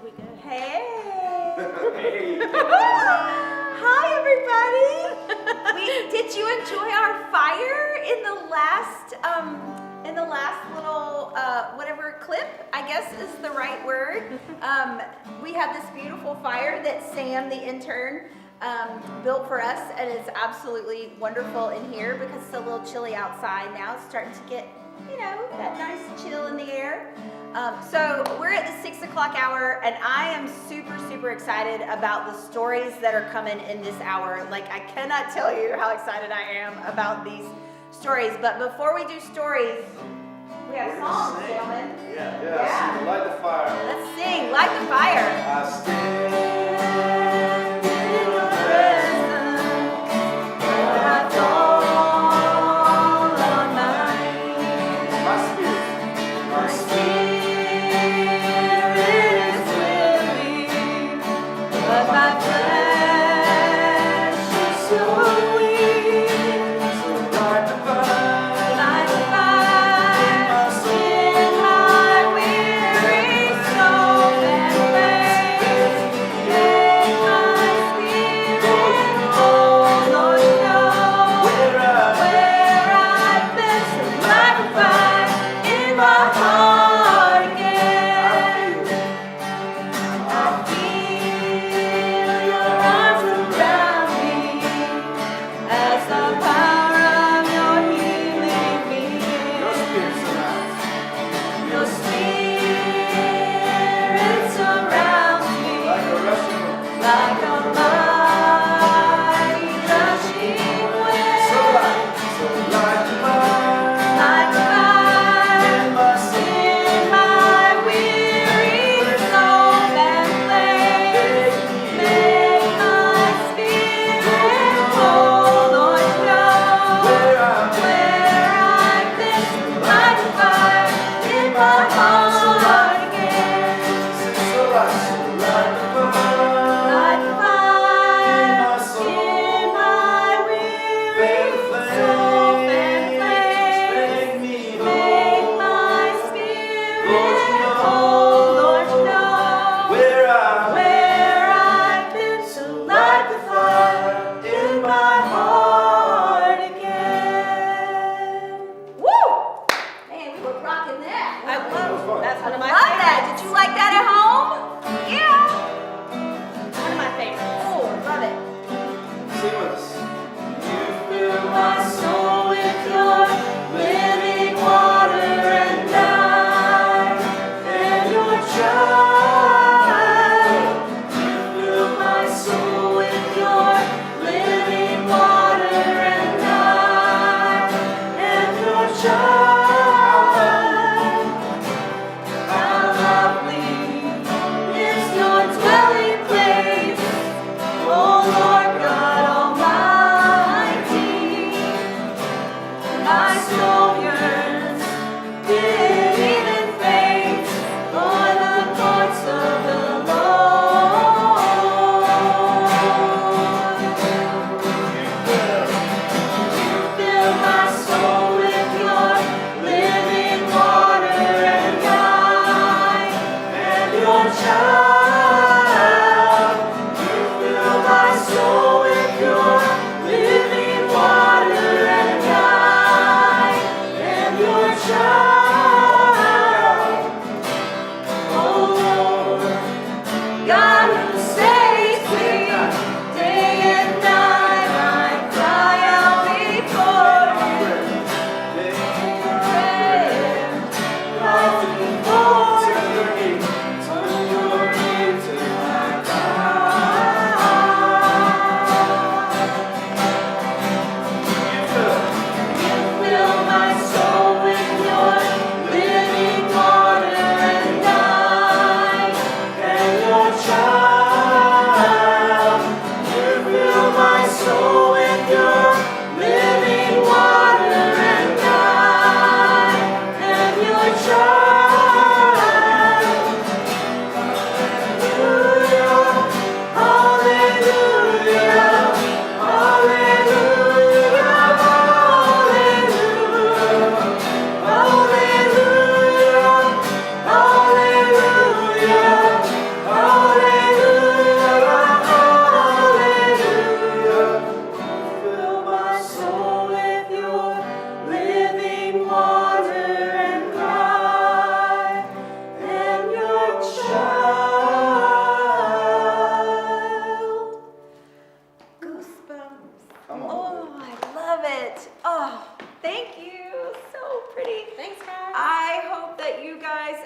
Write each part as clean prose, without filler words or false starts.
We good. Hey. Hey. Hi, everybody. Did you enjoy our fire in the last little whatever clip? I guess is the right word. We have this beautiful fire that Sam, the intern, built for us, and it's absolutely wonderful in here because it's a little chilly outside now. It's starting to get, that nice chill in the air. So we're at the 6 o'clock hour, and I am super, super excited about the stories that are coming in this hour. Like, I cannot tell you how excited I am about these stories. But before we do stories, we have songs, gentlemen. Yeah. So light the fire. Let's sing, light the fire. I stand in your presence. That's all of mine. My spirit. My spirit is willing, but my flesh is so weak. So light the fire. Light the fire in my weary soul and faith. Make my spirit whole, Lord, know Where I've been. So light the fire in my heart again. I feel your arms around me as the power of your healing your spirit begins. surrounds Your spirit surrounds me like a rushing wind. like a mighty rushing wind. So light the fire. Like fire In my spirit. in my weary soul and flame. Make my spirit whole, Lord, know Where I've been. Like fire in my heart again. So light the fire. Like fire In in my soul. my weary soul and flame. Make me Make whole. my spirit whole, Lord, know Where I've been. So light the fire in my heart again. Woo! Man, we were rocking that. I love. That's one of my Love favorites. that. Did you like that at home? Yeah. One of my favorites. Oh, love it. Sing with us. You fill My soul with your living water, and I am your child. You fill my soul with your living water, and I am your child. How lovely is your dwelling place, O Lord God Almighty. My soul yearns, it even faints for the courts of the Lord. Fill my soul with your living water, and I am your child. You fill my soul with your living water, and I am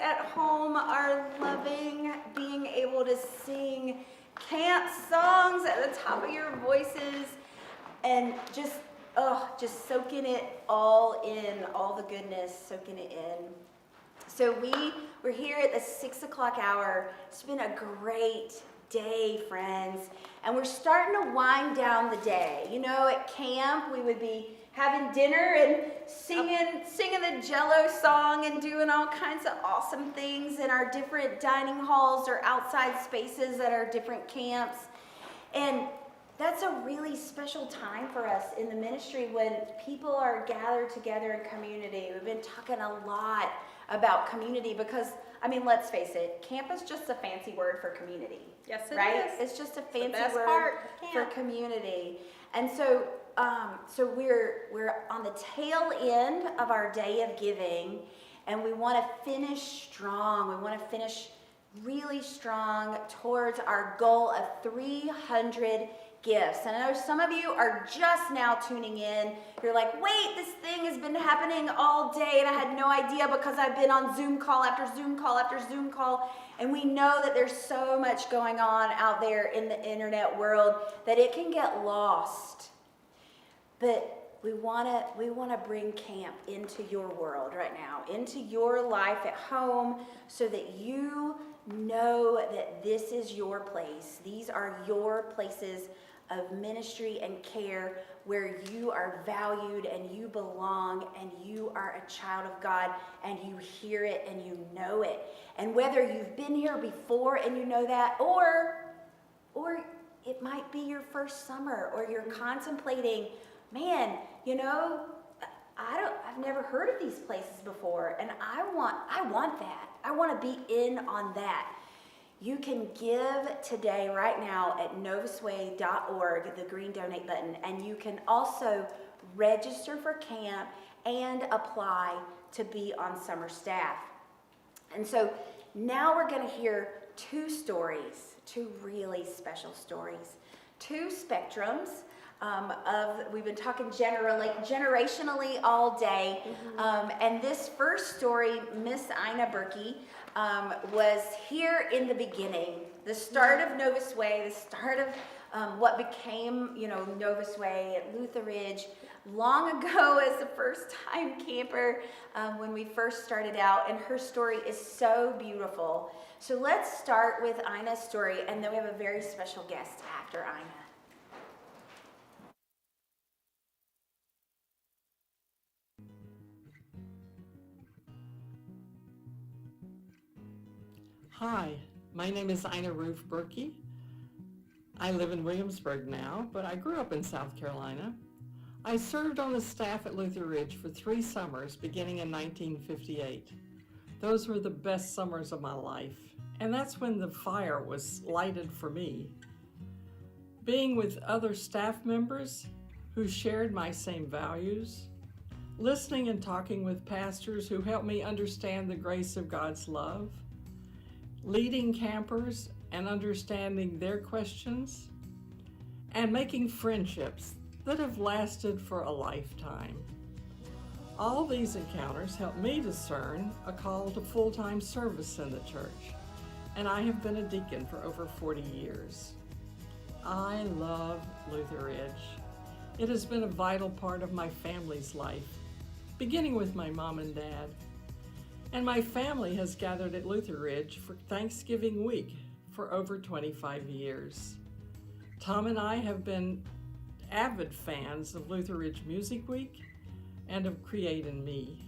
at home are loving being able to sing camp songs at the top of your voices and just soaking it all in, all the goodness, soaking it in. So we're here at the 6 o'clock hour. It's been a great day, friends. And we're starting to wind down the day. You know, at camp, we would be having dinner and singing the Jello song and doing all kinds of awesome things in our different dining halls or outside spaces at our different camps. And that's a really special time for us in the ministry when people are gathered together in community. We've been talking a lot about community because, I mean, let's face it, camp is just a fancy word for community. Yes, it right? is. It's just a fancy best word part of for camp. community. And so we're on the tail end of our day of giving, and we want to finish strong. We want to finish really strong towards our goal of 300 gifts. And I know some of you are just now tuning in. You're like, wait, this thing has been happening all day and I had no idea because I've been on Zoom call after Zoom call after Zoom call. And we know that there's so much going on out there in the internet world that it can get lost. But we want to bring camp into your world right now, into your life at home, so that you know that this is your place. These are your places of ministry and care where you are valued and you belong and you are a child of God and you hear it and you know it. And whether you've been here before and you know that, or it might be your first summer, or you're contemplating, man, you know, I've never heard of these places before, and I want that. I want to be in on that. You can give today, right now, at novusway.org, the green donate button, and you can also register for camp and apply to be on summer staff. And so now we're going to hear two stories, two really special stories, two spectrums. We've been talking generationally all day. And this first story, Miss Ina Berkey, was here in the beginning, the start of Novus Way, the start of what became, Novus Way at Luther Ridge, long ago as a first-time camper when we first started out. And her story is so beautiful. So let's start with Ina's story, and then we have a very special guest after Ina. Hi, my name is Ina Ruth Berkey. I live in Williamsburg now, but I grew up in South Carolina. I served on the staff at Luther Ridge for 3 summers beginning in 1958. Those were the best summers of my life, and that's when the fire was lighted for me. Being with other staff members who shared my same values, listening and talking with pastors who helped me understand the grace of God's love, leading campers and understanding their questions, and making friendships that have lasted for a lifetime. All these encounters helped me discern a call to full-time service in the church, and I have been a deacon for over 40 years. I love Luther Ridge. It has been a vital part of my family's life, beginning with my mom and dad. And my family has gathered at Luther Ridge for Thanksgiving week for over 25 years. Tom and I have been avid fans of Luther Ridge Music Week and of Create in Me.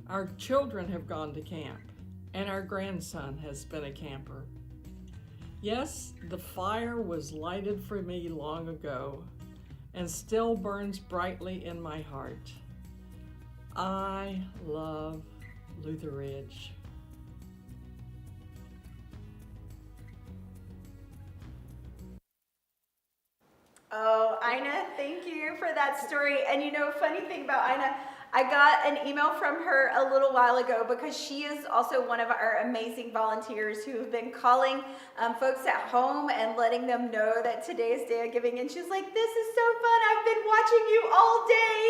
Our children have gone to camp, and our grandson has been a camper. Yes, the fire was lighted for me long ago and still burns brightly in my heart. I love Luther Ridge. Oh, Ina, thank you for that story. And funny thing about Ina, I got an email from her a little while ago because she is also one of our amazing volunteers who have been calling folks at home and letting them know that today is Day of Giving. And she's like, this is so fun. I've been watching you all day.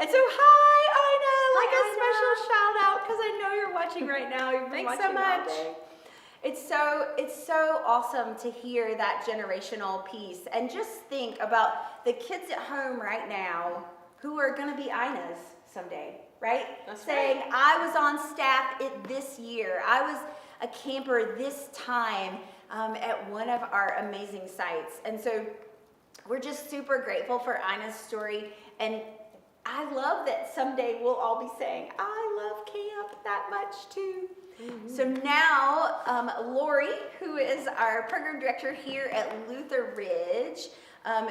And so, hi, Ina, like a special shout out because I know you're watching right now. You've been Thanks watching so all much. day. It's so awesome to hear that generational piece, and just think about the kids at home right now who are going to be Ina's someday, right? That's Saying, right. I was on staff this year. I was a camper this time at one of our amazing sites. And so we're just super grateful for Ina's story. And I love that someday we'll all be saying, I love camp that much too. So now, Lori, who is our program director here at Luther Ridge,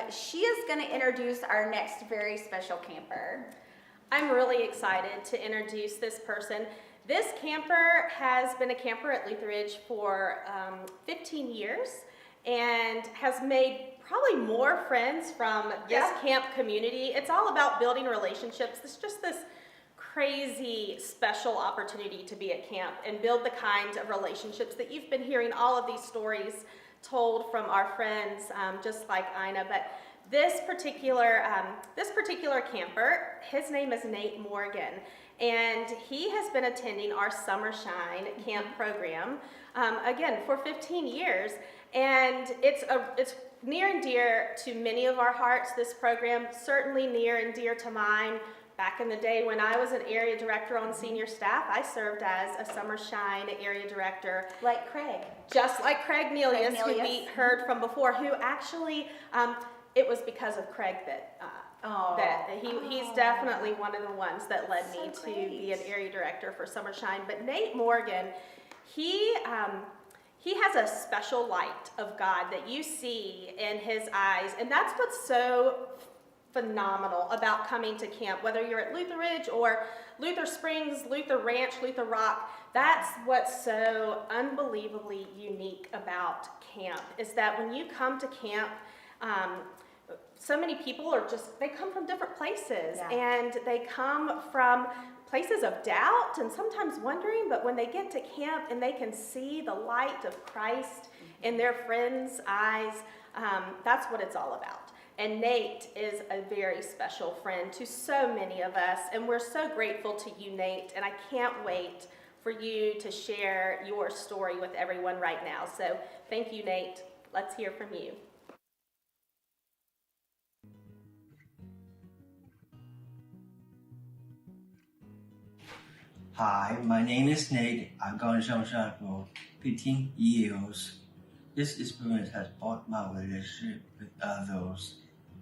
she is going to introduce our next very special camper. I'm really excited to introduce this person. This camper has been a camper at Luther Ridge for 15 years and has made probably more friends from this camp community. It's all about building relationships. It's just this crazy special opportunity to be at camp and build the kind of relationships that you've been hearing all of these stories told from our friends, just like Ina. But this particular camper, his name is Nate Morgan, and he has been attending our Summer Shine camp program, again, for 15 years. And it's near and dear to many of our hearts, this program, certainly near and dear to mine. Back in the day when I was an area director on senior staff, I served as a Summer Shine area director. Like Craig. Just like Craig Nelius, who Nelius. we heard from before, who actually, it was because of Craig that he's definitely one of the ones that led me to be an area director for Summer Shine. But Nate Morgan, he has a special light of God that you see in his eyes, and that's what's so phenomenal about coming to camp, whether you're at Luther Ridge or Luther Springs, Luther Ranch, Luther Rock. That's what's so unbelievably unique about camp, is that when you come to camp, so many people they come from different places, and they come from places of doubt and sometimes wondering, but when they get to camp and they can see the light of Christ in their friends' eyes, that's what it's all about. And Nate is a very special friend to so many of us, and we're so grateful to you, Nate, and I can't wait for you to share your story with everyone right now. So thank you, Nate. Let's hear from you. Hi, my name is Nate. I've gone Shangshan for 15 years. This experience has brought my relationship with others.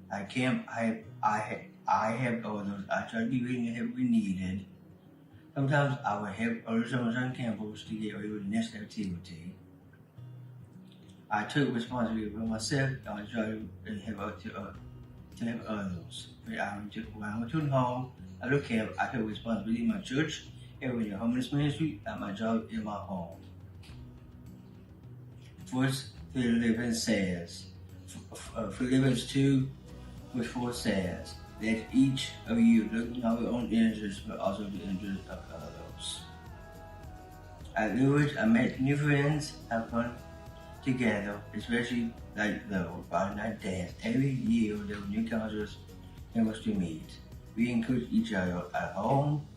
I help others. I try to give the help we needed. Sometimes I will help other Shangshan campers to get ready with the next activity. I took responsibility for myself. I try to help others. When I returned home, I look camp. I took responsibility in my church, in the homeless ministry, at my job, in my home. First, Philippians says, Philippians 2, verse 4 says, let each of you look not your own interests, but also the interests of others. At Lewis, I met new friends, have fun together, especially like the Friday night dance. Every year, there were new counselors and was to meet. We encourage each other at home,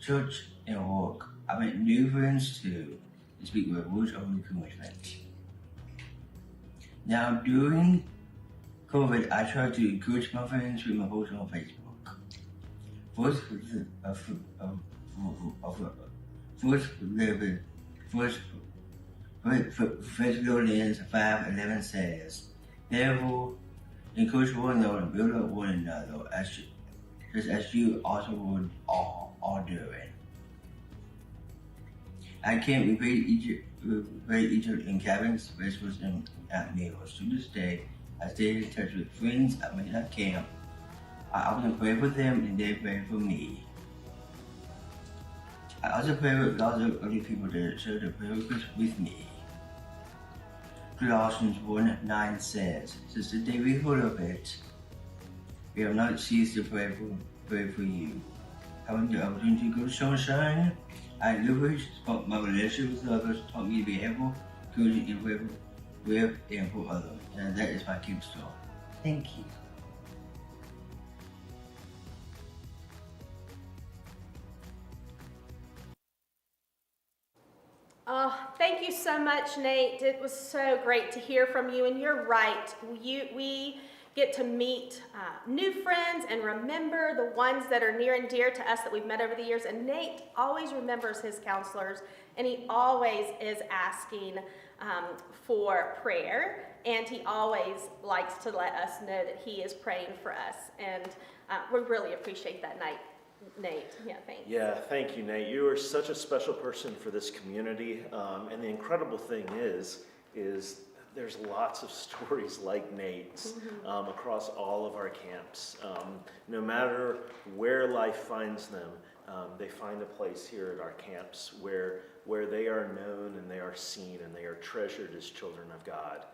church, and work. I met new friends too, to speak with words of encouragement. Now, during COVID, I try to encourage my friends with my posts on Facebook. First Thessalonians 5:11 says, therefore, encourage one another and build up one another, just as you also would all doing. I can't repeat each other in cabins, vegetables, and at meals. To this day, I stay in touch with friends I met at camp. I often pray for them and they pray for me. I also pray with lots of other people that share their prayer with me. Colossians 1:9 says, since the day we heard of it, we have not ceased to pray for you. Having the opportunity to go to Sunshine, I leveraged my relationship with others, taught me to be helpful, encouraging, and grateful with and for others. And that is my camp story. Thank you. Oh, thank you so much, Nate. It was so great to hear from you. And you're right. We get to meet new friends and remember the ones that are near and dear to us that we've met over the years. And Nate always remembers his counselors, and he always is asking for prayer. And he always likes to let us know that he is praying for us. And we really appreciate that, Nate. Yeah, thanks. Yeah, thank you, Nate. You are such a special person for this community. And the incredible thing is there's lots of stories like Nate's across all of our camps. No matter where life finds them, they find a place here at our camps where they are known and they are seen and they are treasured as children of God.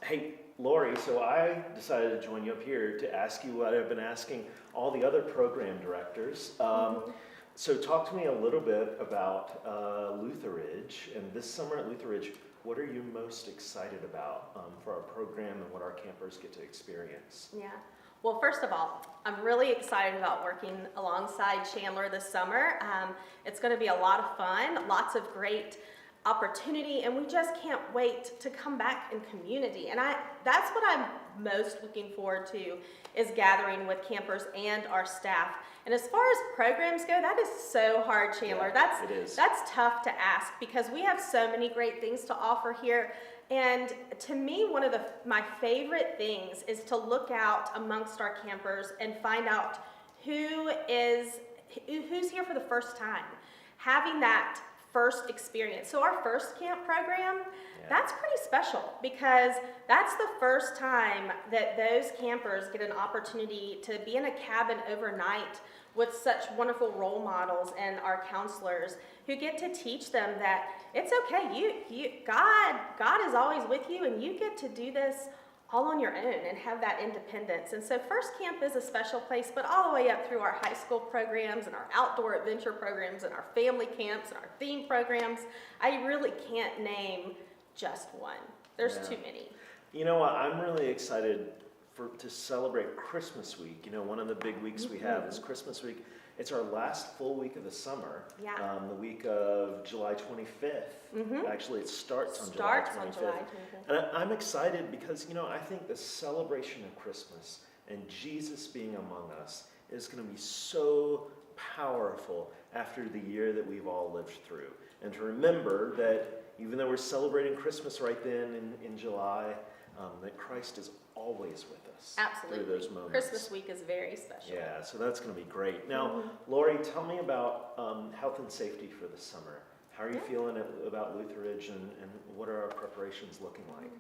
Hey, Lori, so I decided to join you up here to ask you what I've been asking all the other program directors. So talk to me a little bit about Luther Ridge. And this summer at Luther Ridge, what are you most excited about for our program and what our campers get to experience? Yeah. Well, first of all, I'm really excited about working alongside Chandler this summer. It's going to be a lot of fun, lots of great opportunity, and we just can't wait to come back in community. And that's what I'm most looking forward to, is gathering with campers and our staff. And as far as programs go, that is so hard, Chandler. Yeah, it is. That's tough to ask because we have so many great things to offer here. And to me, one of my favorite things is to look out amongst our campers and find out who's here for the first time, having that first experience. So our first camp program, that's pretty special because that's the first time that those campers get an opportunity to be in a cabin overnight with such wonderful role models and our counselors who get to teach them that it's okay. God is always with you, and you get to do this all on your own and have that independence. And so First Camp is a special place, but all the way up through our high school programs and our outdoor adventure programs and our family camps and our theme programs, I really can't name just one. There's too many. You know what? I'm really excited to celebrate Christmas week. You know, one of the big weeks we have is Christmas week. It's our last full week of the summer. Yeah. The week of July 25th. Actually, it starts on July 25th. And I'm excited because, you know, I think the celebration of Christmas and Jesus being among us is going to be so powerful after the year that we've all lived through. And to remember that even though we're celebrating Christmas right then in July, that Christ is always with us. Absolutely. Through those moments. Christmas week is very special. Yeah, so that's going to be great. Now, Lori, tell me about health and safety for the summer. How are you feeling about Luther Ridge, and what are our preparations looking like?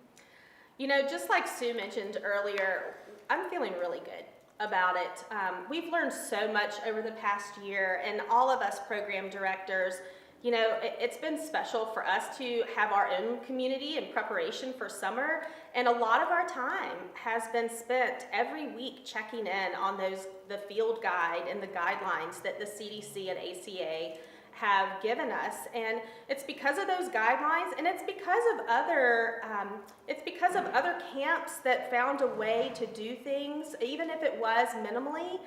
You know, just like Sue mentioned earlier, I'm feeling really good about it. We've learned so much over the past year, and all of us program directors, you know, it's been special for us to have our own community in preparation for summer, and a lot of our time has been spent every week checking in on the field guide and the guidelines that the CDC and ACA have given us. And it's because of those guidelines, and it's because of other camps that found a way to do things, even if it was minimally.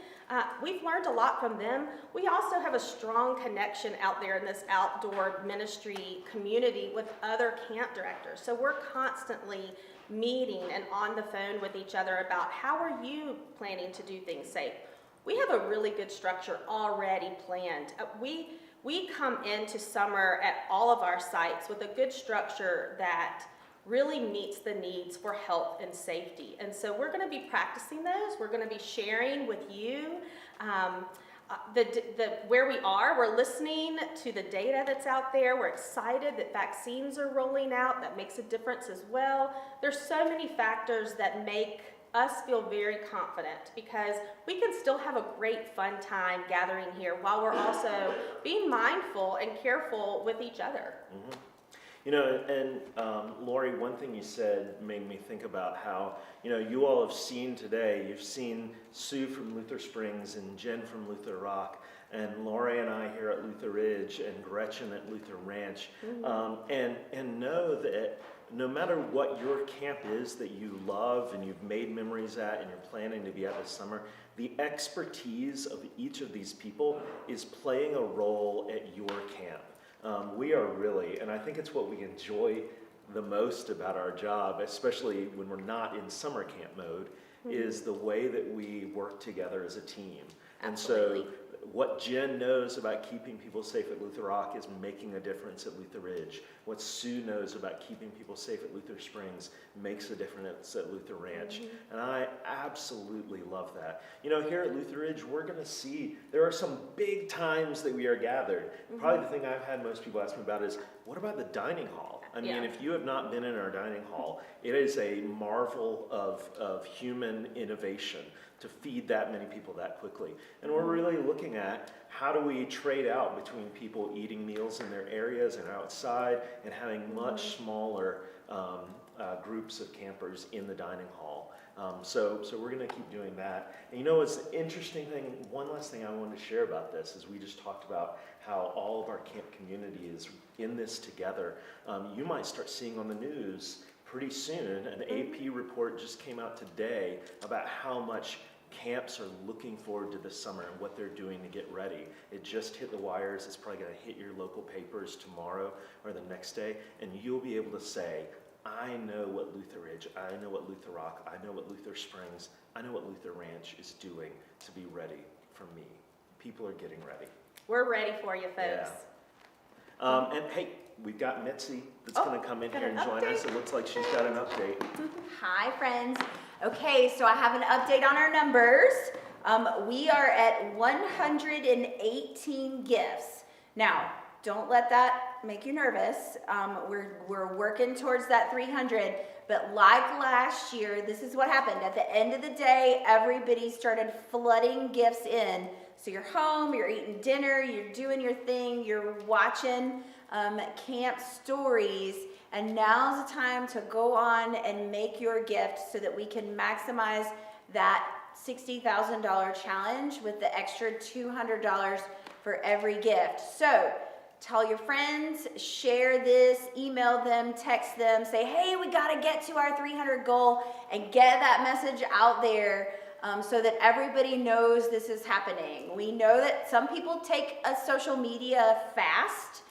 We've learned a lot from them. We also have a strong connection out there in this outdoor ministry community with other camp directors. So we're constantly meeting and on the phone with each other about how are you planning to do things safe. We have a really good structure already planned. We come into summer at all of our sites with a good structure that really meets the needs for health and safety. And so we're going to be practicing those. We're going to be sharing with you where we are. We're listening to the data that's out there. We're excited that vaccines are rolling out. That makes a difference as well. There's so many factors that make us feel very confident because we can still have a great fun time gathering here while we're also being mindful and careful with each other. Mm-hmm. You know, and Lori, one thing you said made me think about how, you know, you all have seen today, you've seen Sue from Luther Springs and Jen from Luther Rock, and Lori and I here at Luther Ridge and Gretchen at Luther Ranch, and know that no matter what your camp is that you love and you've made memories at and you're planning to be at this summer, the expertise of each of these people is playing a role at your camp. We are really, and I think it's what we enjoy the most about our job, especially when we're not in summer camp mode, is the way that we work together as a team. And Absolutely. so what Jen knows about keeping people safe at Luther Rock is making a difference at Luther Ridge. What Sue knows about keeping people safe at Luther Springs makes a difference at Luther Ranch. And I absolutely love that. You know, here at Luther Ridge, we're going to see, there are some big times that we are gathered. Probably the thing I've had most people ask me about is, what about the dining hall? I mean, Yeah. if you have not been in our dining hall, it is a marvel of human innovation to feed that many people that quickly. And we're really looking at how do we trade out between people eating meals in their areas and outside and having much smaller groups of campers in the dining hall. So we're going to keep doing that. And you know what's the interesting thing, one last thing I wanted to share about this is we just talked about how all of our camp community is in this together. You might start seeing on the news pretty soon, an AP report just came out today about how much camps are looking forward to this summer and what they're doing to get ready. It just hit the wires. It's probably going to hit your local papers tomorrow or the next day, and you'll be able to say, I know what Luther Ridge, I know what Luther Rock, I know what Luther Springs, I know what Luther Ranch is doing to be ready for me. People are getting ready. We're ready for you, folks. And hey, we've got Mitzi that's Oh, going to come in got here an and join us. update? It looks like she's got an update. Hi, friends. Okay, so I have an update on our numbers. We are at 118 gifts. Now, don't let that make you nervous. We're working towards that 300, but like last year, this is what happened. At the end of the day, everybody started flooding gifts in. So you're home, you're eating dinner, you're doing your thing, you're watching camp stories, and now's the time to go on and make your gift so that we can maximize that $60,000 challenge with the extra $200 for every gift. So tell your friends, share this, email them, text them, say, hey, we got to get to our 300 goal, and get that message out there so that everybody knows this is happening. We know that some people take a social media fast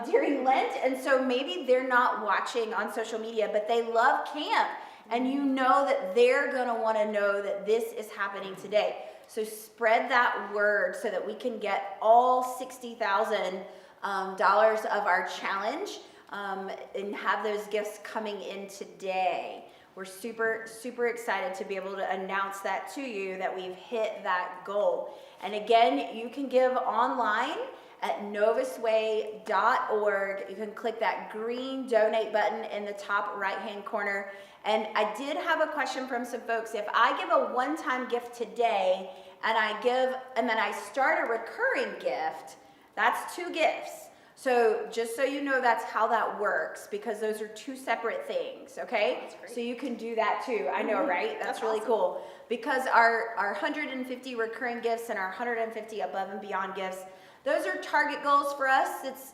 during Lent, and so maybe they're not watching on social media, but they love camp, and you know that they're going to want to know that this is happening today. So spread that word so that we can get all $60,000 of our challenge and have those gifts coming in today. We're super, super excited to be able to announce that to you, that we've hit that goal. And again, you can give online at novusway.org. You can click that green donate button in the top right-hand corner. And I did have a question from some folks. If I give a one-time gift today and then I start a recurring gift, that's 2 gifts. So just so you know, that's how that works, because those are 2 separate things, okay? That's great. So you can do that too. I know, right? That's really awesome. cool. Because our 150 recurring gifts and our 150 above and beyond gifts, those are target goals for us. It's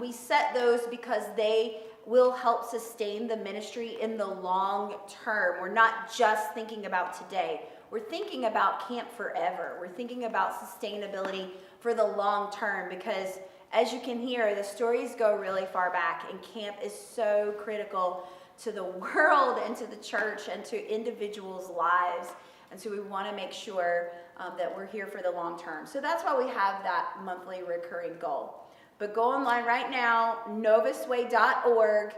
we set those because they will help sustain the ministry in the long term. We're not just thinking about today. We're thinking about camp forever. We're thinking about sustainability for the long term, because as you can hear, the stories go really far back, and camp is so critical to the world and to the church and to individuals' lives. And so we want to make sure that we're here for the long term. So that's why we have that monthly recurring goal. But go online right now, novusway.org,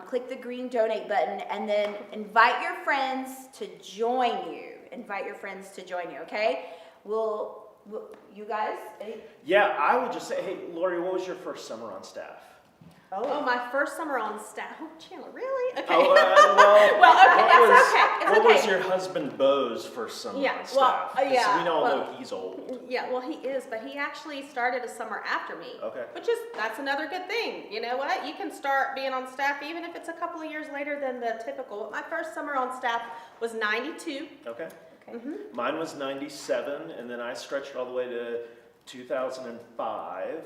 click the green donate button, and then invite your friends to join you. Invite your friends to join you, okay? You guys? Yeah, I would just say, hey, Lori, what was your first summer on staff? Oh, my first summer on staff. Oh, Chandler, really? Okay. Oh, well, Well, okay, what that's was, okay. It's what okay. was your husband Bo's first summer Yeah, on well, staff? 'Cause yeah, we all well- know he's old. Yeah, well, he is, but he actually started a summer after me. Okay. That's another good thing. You know what? You can start being on staff even if it's a couple of years later than the typical. My first summer on staff was 92. Okay. Okay. Mine was 97, and then I stretched all the way to 2005.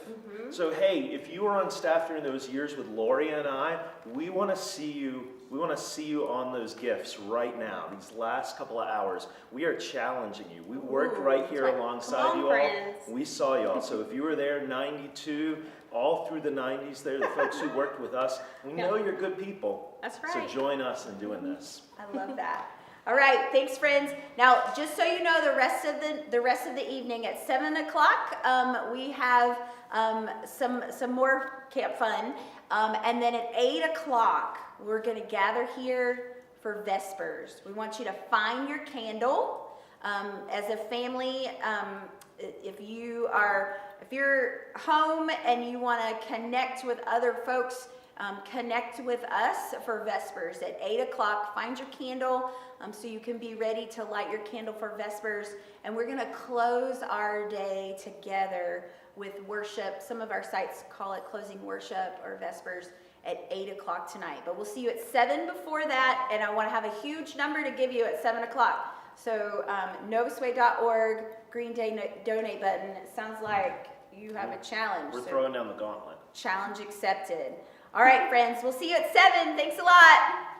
So hey, if you were on staff during those years with Lori and I, we want to see you. We want to see you on those gifts right now. These last couple of hours, we are challenging you. We worked right here right. alongside Come on, you all. friends. We saw you all. So if you were there 92, all through the 90s, there, the folks who worked with us, we know you're good people. That's So right. join us in doing this. I love that. All right, thanks, friends. Now, just so you know, the rest of the evening at 7 o'clock, we have some more camp fun, and then at 8 o'clock, we're going to gather here for Vespers. We want you to find your candle as a family. If you're home and you want to connect with other folks, connect with us for Vespers at 8 o'clock. Find your candle so you can be ready to light your candle for Vespers. And we're going to close our day together with worship. Some of our sites call it closing worship or Vespers at 8 o'clock tonight. But we'll see you at 7 before that. And I want to have a huge number to give you at 7 o'clock. So novasway.org, Green Day donate button. It sounds like you have a challenge. We're So throwing down the gauntlet. challenge accepted. All right, friends, we'll see you at 7. Thanks a lot.